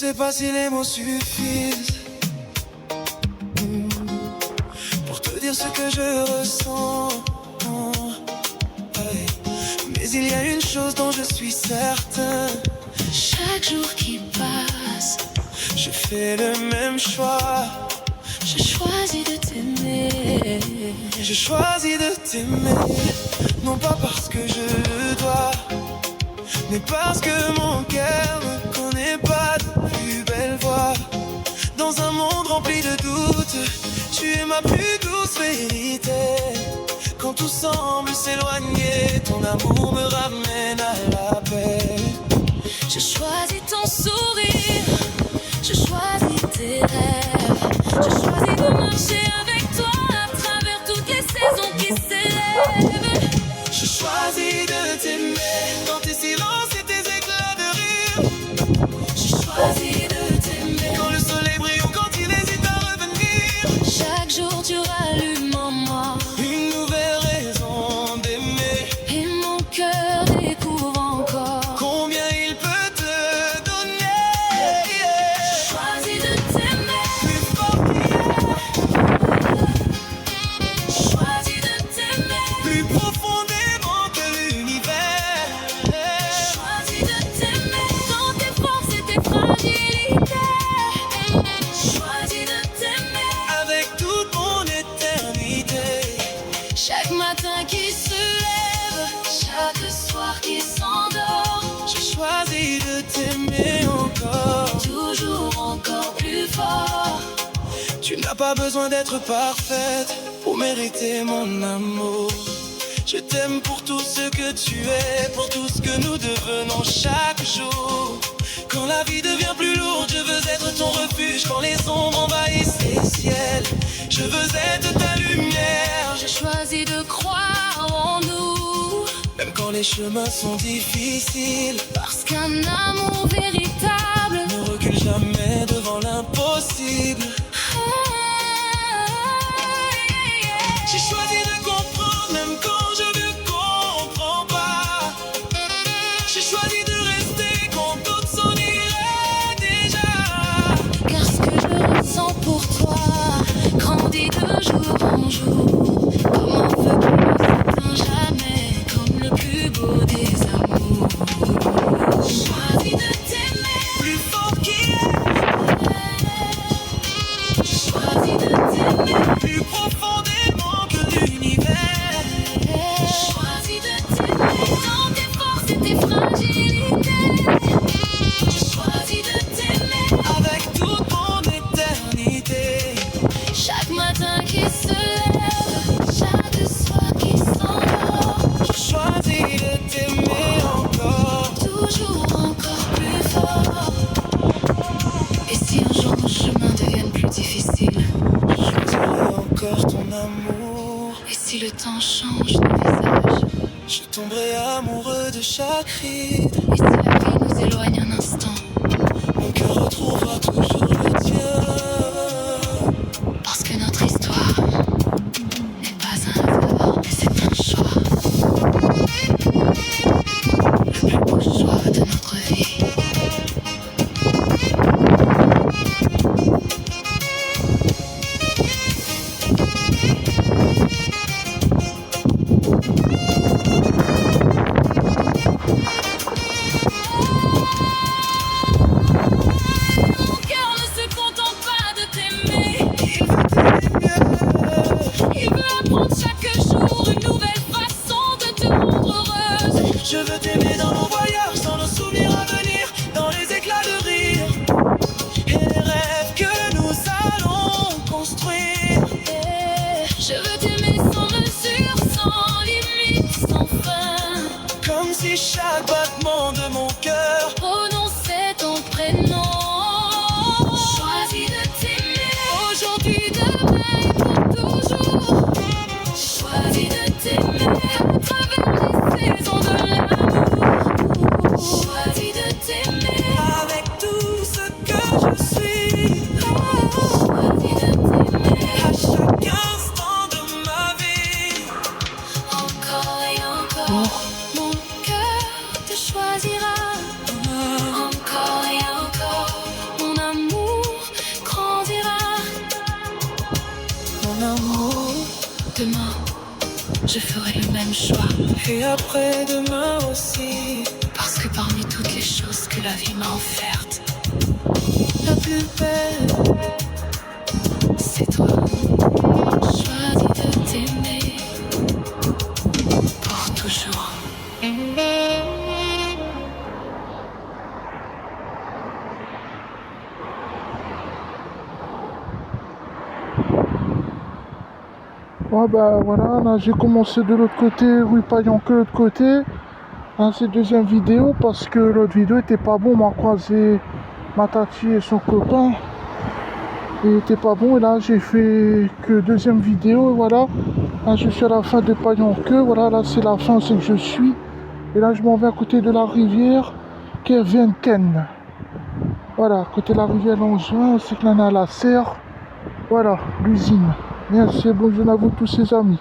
sais pas si les mots suffisent pour te dire ce que je ressens. Mais il y a une chose dont je suis certain. Chaque jour qui passe, je fais le même choix. Je choisis de t'aimer. Je choisis de t'aimer. Non pas parce que je le dois, mais parce que mon cœur ne connaît pas de plus belle voix. Dans un monde rempli de doutes, tu es ma plus douce vérité. Quand tout semble s'éloigner, ton amour me ramène à la paix. Je choisis ton sourire, je choisis tes rêves. Je choisis de marcher avec toi à travers toutes les saisons qui s'élèvent. Je choisis de t'aimer dans tes silences et tes éclats de rire. Je choisis de t'aimer quand le soleil brille ou quand il hésite à revenir. Chaque jour tu rallumes en moi une nouvelle raison d'aimer. Et mon cœur découvre encore combien il peut te donner. Je choisis de t'aimer plus fort qu'hier. Je choisis de t'aimer plus profondément que l'univers. Je choisis de t'aimer dans tes forces et tes fragilités. Je choisis de t'aimer avec toute mon éternité. chaque matin qui se lève, chaque soir qui s'endort. Je choisis de t'aimer encore. Toujours encore plus fort. Tu n'as pas besoin d'être parfaite pour mériter mon amour. Je t'aime pour tout ce que tu es, pour tout ce que nous devenons chaque jour. Quand la vie devient plus lourde, je veux être ton refuge. Quand les ombres envahissent les ciels, je veux être ta lumière. J'ai choisi de croire en nous, Même quand les chemins sont difficiles, parce qu'un amour véritable ne recule jamais devant l'impossible. J'ai choisi de comprendre même quand je ne comprends pas. J'ai choisi de rester quand d'autres s'en iraient déjà. Car ce que je ressens pour toi grandit de jour en jour, comme un feu qui ne s'éteint jamais, comme le plus beau des amours. J'ai choisi de t'aimer Plus fort qu'hier, J'ai choisi de t'aimer plus profondément que l'univers. J'ai choisi de t'aimer dans tes forces et tes fragilités. J'ai choisi de t'aimer Avec toute mon éternité. chaque matin qui se lève, chaque soir qui s'endort. Je choisis de t'aimer encore. Toujours encore plus fort. Et si un jour nos chemins deviennent plus difficiles, Je choisirai encore ton amour. et si le temps change nos visages, Je tomberai amoureux de chaque ride. et si la vie nous éloigne un instant, Mon cœur retrouvera toujours le tien. parce que notre histoire n'est pas un hasard, mais c'est un choix. Le plus beau choix de notre vie. Mon cœur ne se contente pas de t'aimer. Il veut apprendre chaque jour une nouvelle façon de te rendre heureuse. Je veux t'aimer dans nos voyages, dans nos souvenirs à venir, dans les éclats de rire et les rêves que nous allons construire. Je veux t'aimer sans mesure, sans limite, sans fin. Comme si chaque battement de mon cœur Prononçais ton prénom. Choisis de t'aimer aujourd'hui, demain et pour toujours. Choisis de t'aimer à travers les saisons de l'amour. Choisis de t'aimer avec tout ce que je suis. Choisis de t'aimer À chaque instant de ma vie. encore et encore. Mon cœur te choisira. Demain, je ferai le même choix. Et après-demain aussi. Parce que parmi toutes les choses que la vie m'a offertes, La plus belle, c'est toi. Choisis de t'aimer pour toujours. Ouais bah voilà, là j'ai commencé de l'autre côté, rue Payanque de l'autre côté. Là c'est deuxième vidéo parce que l'autre vidéo était pas bon, on m'a croisé ma tati et son copain. Il était pas bon et là j'ai fait que deuxième vidéo et voilà. Là je suis à la fin de Payanque, voilà là c'est la fin, c'est que je suis. Et là je m'en vais à côté de la rivière Kervienken. Voilà, à côté de la rivière Longevin, c'est que là on a la serre. Voilà, l'usine. Merci et bonne journée à vous tous ces amis.